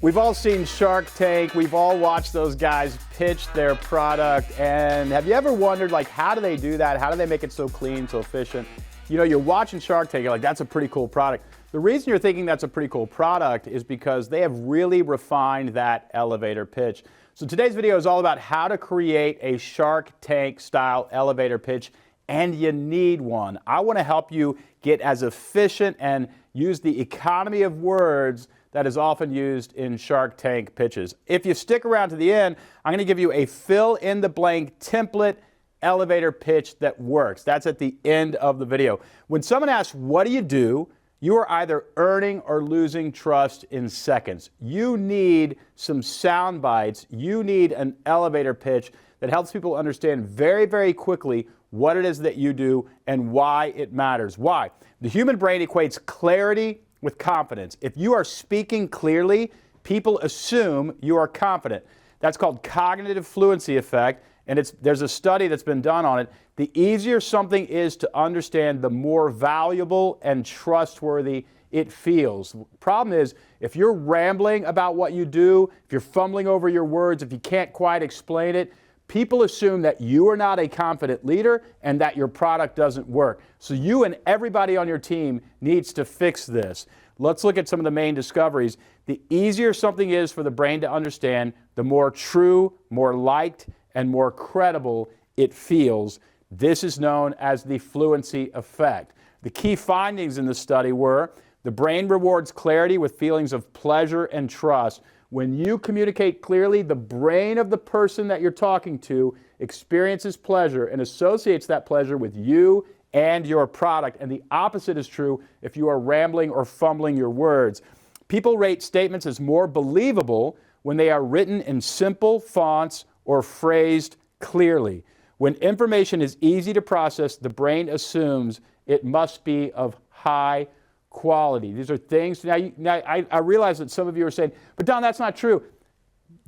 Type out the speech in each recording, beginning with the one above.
We've all seen Shark Tank. We've all watched those guys pitch their product. And have you ever wondered, like, how do they do that? How do they make it so clean, so efficient? You know, you're watching Shark Tank, you're like, that's a pretty cool product. The reason you're thinking that's a pretty cool product is because they have really refined that elevator pitch. So today's video is all about how to create a Shark Tank style elevator pitch, and you need one. I want to help you get as efficient and use the economy of words that is often used in Shark Tank pitches. If you stick around to the end, I'm going to give you a fill-in-the-blank template elevator pitch that works. That's at the end of the video. When someone asks, what do? You are either earning or losing trust in seconds. You need some sound bites. You need an elevator pitch that helps people understand very, very quickly what it is that you do and why it matters. Why? The human brain equates clarity with confidence. If you are speaking clearly, people assume you are confident. That's called cognitive fluency effect, and there's a study that's been done on it. The easier something is to understand, the more valuable and trustworthy it feels. The problem is, if you're rambling about what you do, if you're fumbling over your words, if you can't quite explain it, people assume that you are not a confident leader and that your product doesn't work. So you and everybody on your team needs to fix this. Let's look at some of the main discoveries. The easier something is for the brain to understand, the more true, more liked, and more credible it feels. This is known as the fluency effect. The key findings in the study were the brain rewards clarity with feelings of pleasure and trust. When you communicate clearly, the brain of the person that you're talking to experiences pleasure and associates that pleasure with you and your product. And the opposite is true if you are rambling or fumbling your words. People rate statements as more believable when they are written in simple fonts or phrased clearly. When information is easy to process, the brain assumes it must be of high quality. These are things, now I realize that some of you are saying, but Don, that's not true.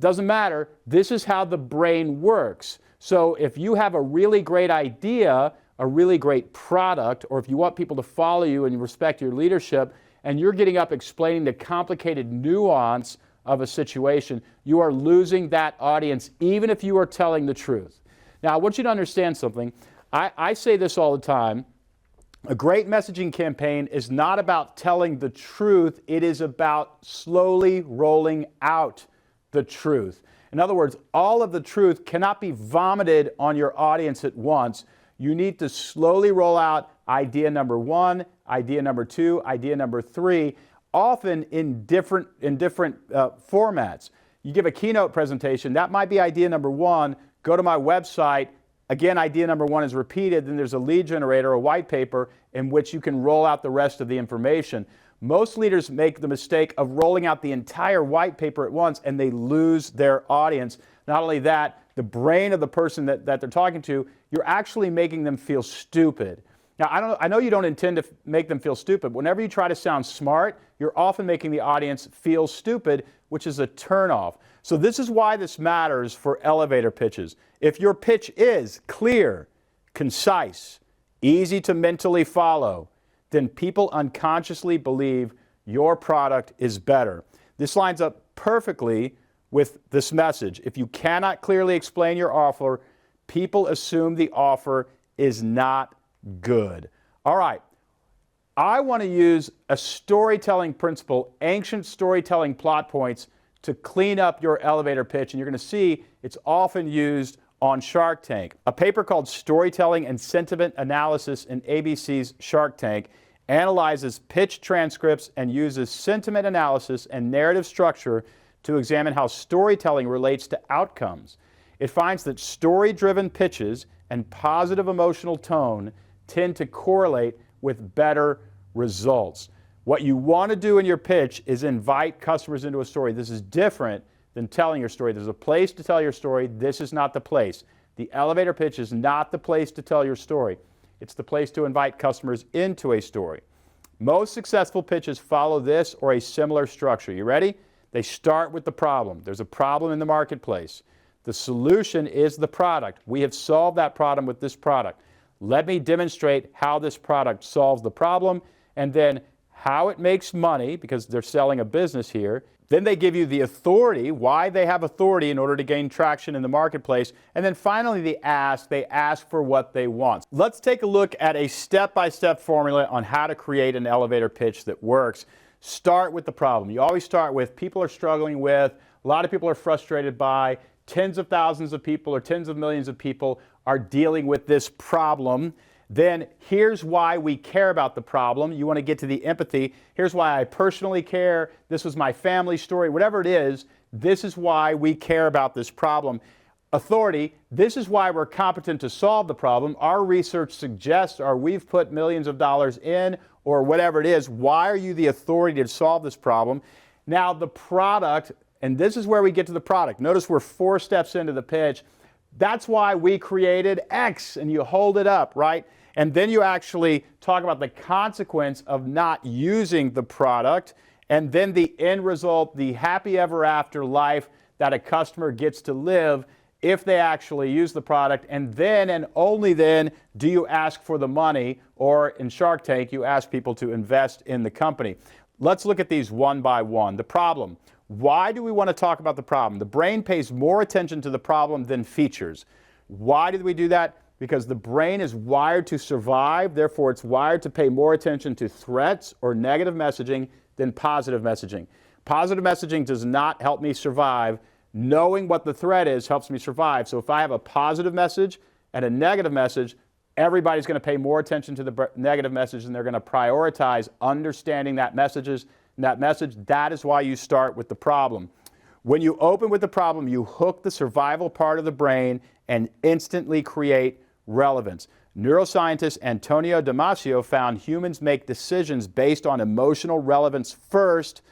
Doesn't matter. This is how the brain works. So if you have a really great idea, a really great product, or if you want people to follow you and you respect your leadership, and you're getting up explaining the complicated nuance of a situation, you are losing that audience, even if you are telling the truth. Now, I want you to understand something. I say this all the time. A great messaging campaign is not about telling the truth. It is about slowly rolling out the truth. In other words, all of the truth cannot be vomited on your audience at once. You need to slowly roll out idea number one, idea number two, idea number three, often in different formats. You give a keynote presentation, that might be idea number one. Go to my website. Again, idea number one is repeated, then there's a lead generator, a white paper, in which you can roll out the rest of the information. Most leaders make the mistake of rolling out the entire white paper at once, and they lose their audience. Not only that, the brain of the person that they're talking to, you're actually making them feel stupid. Now, I know you don't intend to make them feel stupid. Whenever you try to sound smart, you're often making the audience feel stupid, which is a turnoff. So this is why this matters for elevator pitches. If your pitch is clear, concise, easy to mentally follow, then people unconsciously believe your product is better. This lines up perfectly with this message. If you cannot clearly explain your offer, people assume the offer is not good. All right. I want to use a storytelling principle, ancient storytelling plot points, to clean up your elevator pitch, and you're going to see it's often used on Shark Tank. A paper called Storytelling and Sentiment Analysis in ABC's Shark Tank analyzes pitch transcripts and uses sentiment analysis and narrative structure to examine how storytelling relates to outcomes. It finds that story-driven pitches and positive emotional tone tend to correlate with better results. What you want to do in your pitch is invite customers into a story. This is different than telling your story. There's a place to tell your story. This is not the place. The elevator pitch is not the place to tell your story. It's the place to invite customers into a story. Most successful pitches follow this or a similar structure. You ready? They start with the problem. There's a problem in the marketplace. The solution is the product. We have solved that problem with this product. Let me demonstrate how this product solves the problem, and then how it makes money, because they're selling a business here. Then they give you the authority, why they have authority in order to gain traction in the marketplace. And then finally they ask for what they want. Let's take a look at a step-by-step formula on how to create an elevator pitch that works. Start with the problem. You always start with people are struggling with, a lot of people are frustrated by, tens of thousands of people or tens of millions of people are dealing with this problem. Then here's why we care about the problem. You want to get to the empathy. Here's why I personally care. This was my family story. Whatever it is, this is why we care about this problem. Authority, this is why we're competent to solve the problem. Our research suggests, or we've put millions of dollars in, or whatever it is. Why are you the authority to solve this problem? Now the product, and this is where we get to the product. Notice we're 4 steps into the pitch. That's why we created X, and you hold it up, right? And then you actually talk about the consequence of not using the product, and then the end result, the happy ever after life that a customer gets to live if they actually use the product. And then and only then do you ask for the money, or in Shark Tank, you ask people to invest in the company. Let's look at these one by one. The problem. Why do we want to talk about the problem? The brain pays more attention to the problem than features. Why did we do that? Because the brain is wired to survive, therefore it's wired to pay more attention to threats or negative messaging than positive messaging. Positive messaging does not help me survive. Knowing what the threat is helps me survive. So if I have a positive message and a negative message, everybody's going to pay more attention to the negative message, and they're going to prioritize understanding that message. That is why you start with the problem. When you open with the problem, you hook the survival part of the brain and instantly create relevance. Neuroscientist Antonio Damasio found humans make decisions based on emotional relevance first,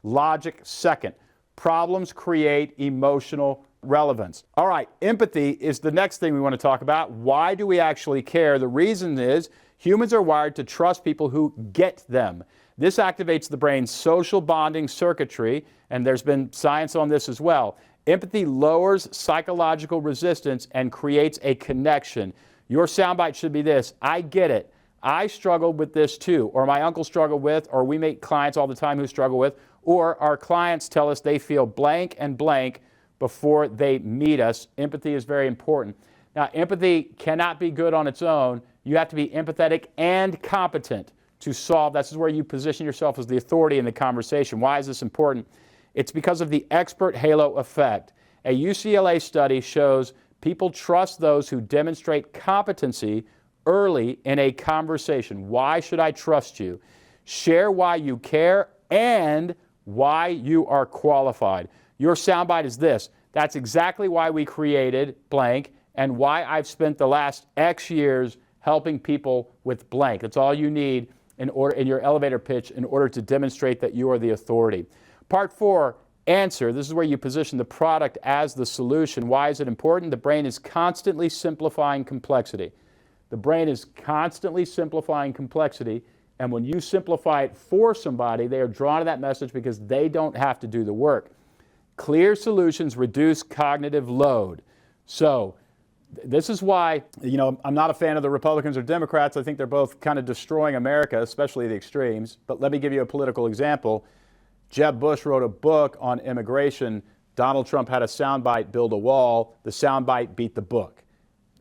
logic second. Problems create emotional relevance. All right, empathy is the next thing we want to talk about. Why do we actually care? The reason is humans are wired to trust people who get them. This activates the brain's social bonding circuitry, and there's been science on this as well. Empathy lowers psychological resistance and creates a connection. Your soundbite should be this: I get it. I struggled with this too, or my uncle struggled with, or we meet clients all the time who struggle with, or our clients tell us they feel blank and blank before they meet us. Empathy is very important. Now, empathy cannot be good on its own. You have to be empathetic and competent to solve. This is where you position yourself as the authority in the conversation. Why is this important? It's because of the expert halo effect. A UCLA study shows people trust those who demonstrate competency early in a conversation. Why should I trust you? Share why you care and why you are qualified. Your soundbite is this: that's exactly why we created blank and why I've spent the last X years helping people with blank. That's all you need in your elevator pitch in order to demonstrate that you are the authority. Part 4, answer. This is where you position the product as the solution. Why is it important? The brain is constantly simplifying complexity. The brain is constantly simplifying complexity, and when you simplify it for somebody, they are drawn to that message because they don't have to do the work. Clear solutions reduce cognitive load. So this is why, I'm not a fan of the Republicans or Democrats. I think they're both kind of destroying America, especially the extremes. But let me give you a political example. Jeb Bush wrote a book on immigration. Donald Trump had a soundbite, build a wall. The soundbite beat the book.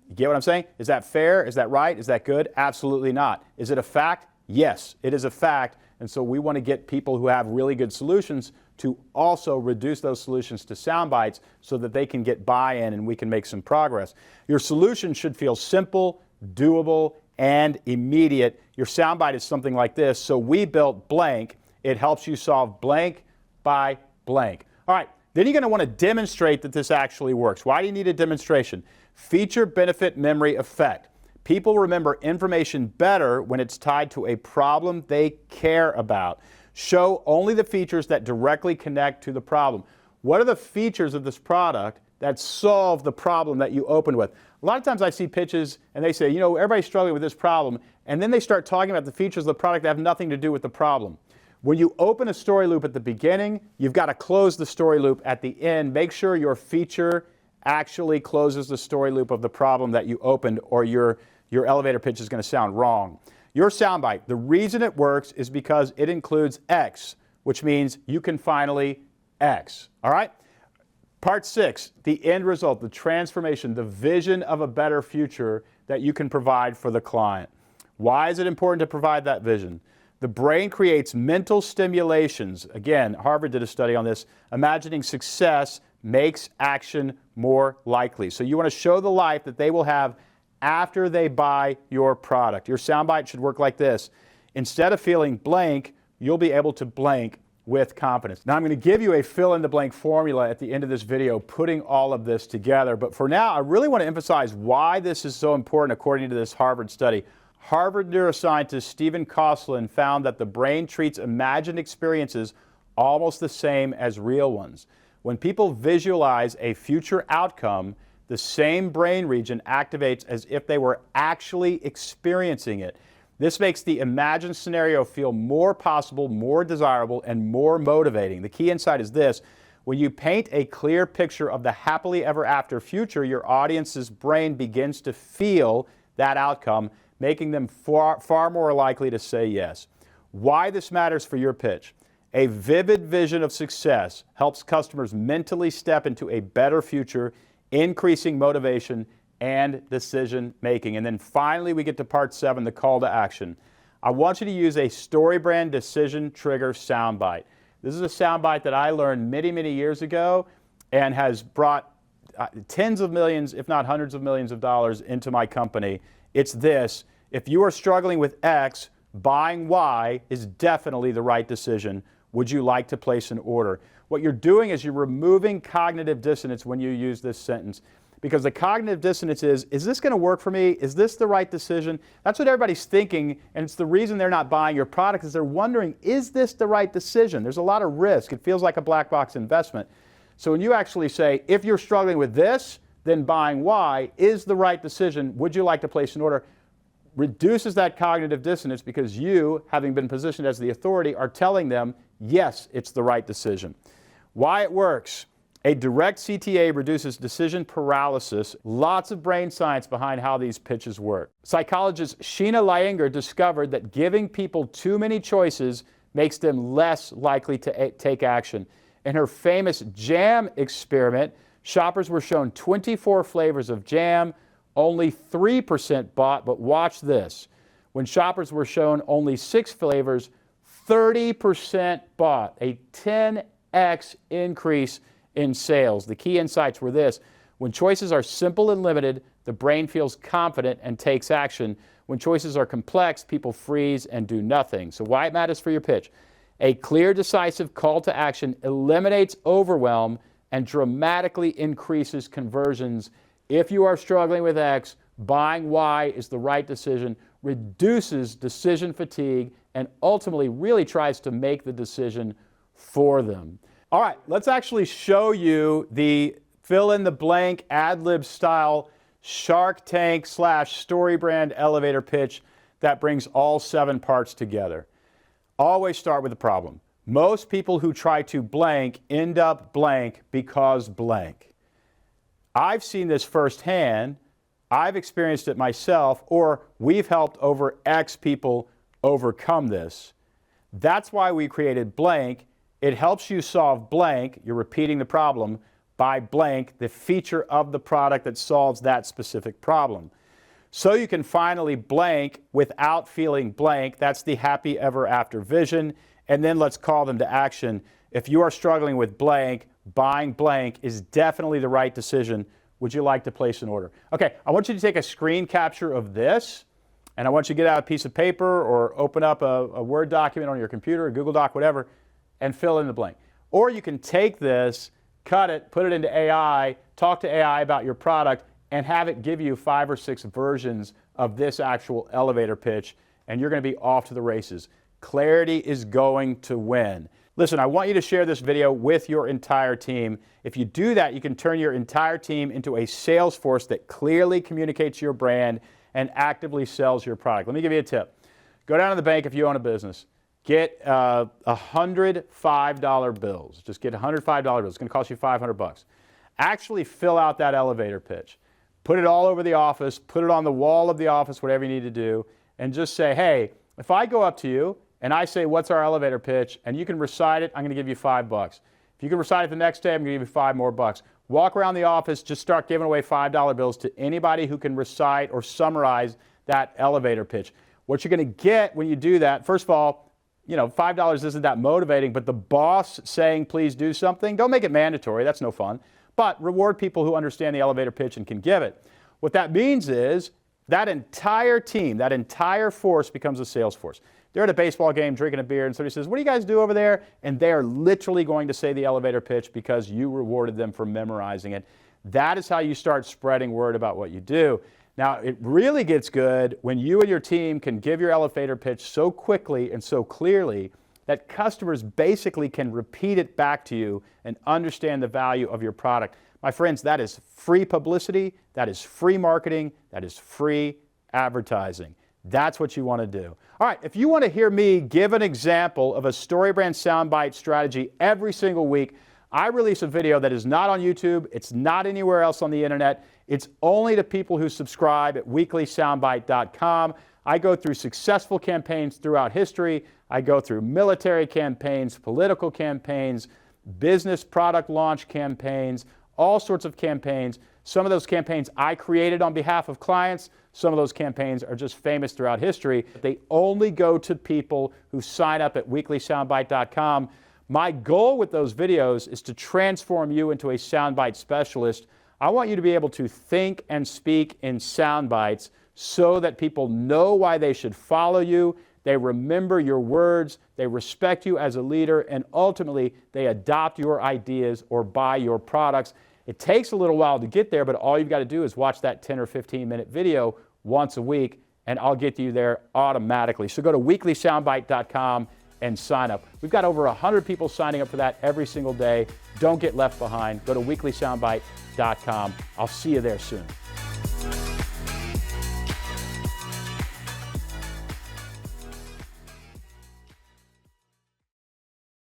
You get what I'm saying? Is that fair? Is that right? Is that good? Absolutely not. Is it a fact? Yes, it is a fact. And so we want to get people who have really good solutions to also reduce those solutions to sound bites so that they can get buy-in and we can make some progress. Your solution should feel simple, doable, and immediate. Your soundbite is something like this. So we built blank. It helps you solve blank by blank. All right, then you're going to want to demonstrate that this actually works. Why do you need a demonstration? Feature benefit memory effect. People remember information better when it's tied to a problem they care about. Show only the features that directly connect to the problem. What are the features of this product that solve the problem that you opened with? A lot of times I see pitches and they say, everybody's struggling with this problem, and then they start talking about the features of the product that have nothing to do with the problem. When you open a story loop at the beginning, you've got to close the story loop at the end. Make sure your feature actually closes the story loop of the problem that you opened, or your elevator pitch is going to sound wrong. Your soundbite, the reason it works is because it includes X, which means you can finally X. All right? Part 6, the end result, the transformation, the vision of a better future that you can provide for the client. Why is it important to provide that vision? The brain creates mental stimulations. Again, Harvard did a study on this. Imagining success makes action more likely. So you want to show the life that they will have after they buy your product. Your soundbite should work like this. Instead of feeling blank, you'll be able to blank with confidence. Now I'm going to give you a fill-in-the-blank formula at the end of this video, putting all of this together. But for now, I really want to emphasize why this is so important according to this Harvard study. Harvard neuroscientist Stephen Kosslyn found that the brain treats imagined experiences almost the same as real ones. When people visualize a future outcome, the same brain region activates as if they were actually experiencing it. This makes the imagined scenario feel more possible, more desirable, and more motivating. The key insight is this: when you paint a clear picture of the happily ever after future, your audience's brain begins to feel that outcome, making them far more likely to say yes. Why this matters for your pitch. A vivid vision of success helps customers mentally step into a better future, increasing motivation and decision making. And then finally, we get to part 7, the call to action. I want you to use a StoryBrand decision trigger soundbite. This is a soundbite that I learned many, many years ago and has brought tens of millions, if not hundreds of millions of dollars into my company. It's this: if you are struggling with X, buying Y is definitely the right decision. Would you like to place an order? What you're doing is you're removing cognitive dissonance when you use this sentence. Because the cognitive dissonance is this going to work for me? Is this the right decision? That's what everybody's thinking, and it's the reason they're not buying your product, is they're wondering, is this the right decision? There's a lot of risk. It feels like a black box investment. So when you actually say, if you're struggling with this, then buying Y is the right decision. Would you like to place an order? Reduces that cognitive dissonance because you, having been positioned as the authority, are telling them, yes, it's the right decision. Why it works. A direct CTA reduces decision paralysis. Lots of brain science behind how these pitches work. Psychologist Sheena Iyengar discovered that giving people too many choices makes them less likely to take action. In her famous jam experiment, shoppers were shown 24 flavors of jam. Only 3% bought, but watch this. When shoppers were shown only 6 flavors, 30% bought, a 10x increase in sales. The key insights were this: when choices are simple and limited, the brain feels confident and takes action. When choices are complex, people freeze and do nothing. So why it matters for your pitch. A clear, decisive call to action eliminates overwhelm and dramatically increases conversions. If you are struggling with X, buying Y is the right decision, reduces decision fatigue, and ultimately really tries to make the decision for them. All right, let's actually show you the fill-in-the-blank ad-lib style Shark Tank / StoryBrand elevator pitch that brings all 7 parts together. Always start with the problem. Most people who try to blank end up blank because blank. I've seen this firsthand. I've experienced it myself, or we've helped over X people overcome this. That's why we created blank. It helps you solve blank, you're repeating the problem, by blank, the feature of the product that solves that specific problem. So you can finally blank without feeling blank. That's the happy ever after vision. And then let's call them to action. If you are struggling with blank, buying blank is definitely the right decision. Would you like to place an order? Okay, I want you to take a screen capture of this, and I want you to get out a piece of paper or open up a Word document on your computer, a Google Doc, whatever, and fill in the blank. Or you can take this, cut it, put it into AI, talk to AI about your product, and have it give you 5 or 6 versions of this actual elevator pitch, and you're going to be off to the races. Clarity is going to win. Listen, I want you to share this video with your entire team. If you do that, you can turn your entire team into a sales force that clearly communicates your brand and actively sells your product. Let me give you a tip. Go down to the bank if you own a business. Get $105 bills. Just get $105 bills. It's going to cost you $500. Actually fill out that elevator pitch. Put it all over the office. Put it on the wall of the office, whatever you need to do. And just say, hey, if I go up to you and I say, what's our elevator pitch? And you can recite it, I'm going to give you $5. If you can recite it the next day, I'm going to give you $5 more. Walk around the office, just start giving away $5 bills to anybody who can recite or summarize that elevator pitch. What you're going to get when you do that, first of all, $5 isn't that motivating, but the boss saying please do something, don't make it mandatory, that's no fun, but reward people who understand the elevator pitch and can give it. What that means is that entire team, that entire force becomes a sales force. They're at a baseball game drinking a beer and somebody says, what do you guys do over there? And they are literally going to say the elevator pitch because you rewarded them for memorizing it. That is how you start spreading word about what you do. Now, it really gets good when you and your team can give your elevator pitch so quickly and so clearly that customers basically can repeat it back to you and understand the value of your product. My friends, that is free publicity, that is free marketing, that is free advertising. That's what you want to do. All right, if you want to hear me give an example of a StoryBrand soundbite strategy every single week, I release a video that is not on YouTube, it's not anywhere else on the internet, it's only to people who subscribe at weeklysoundbite.com. I go through successful campaigns throughout history, I go through military campaigns, political campaigns, business product launch campaigns, all sorts of campaigns. Some of those campaigns I created on behalf of clients. Some of those campaigns are just famous throughout history. They only go to people who sign up at weeklysoundbite.com. My goal with those videos is to transform you into a soundbite specialist. I want you to be able to think and speak in soundbites so that people know why they should follow you, they remember your words, they respect you as a leader, and ultimately they adopt your ideas or buy your products. It takes a little while to get there, but all you've got to do is watch that 10 or 15-minute video once a week, and I'll get you there automatically. So go to weeklysoundbite.com and sign up. We've got over 100 people signing up for that every single day. Don't get left behind. Go to weeklysoundbite.com. I'll see you there soon.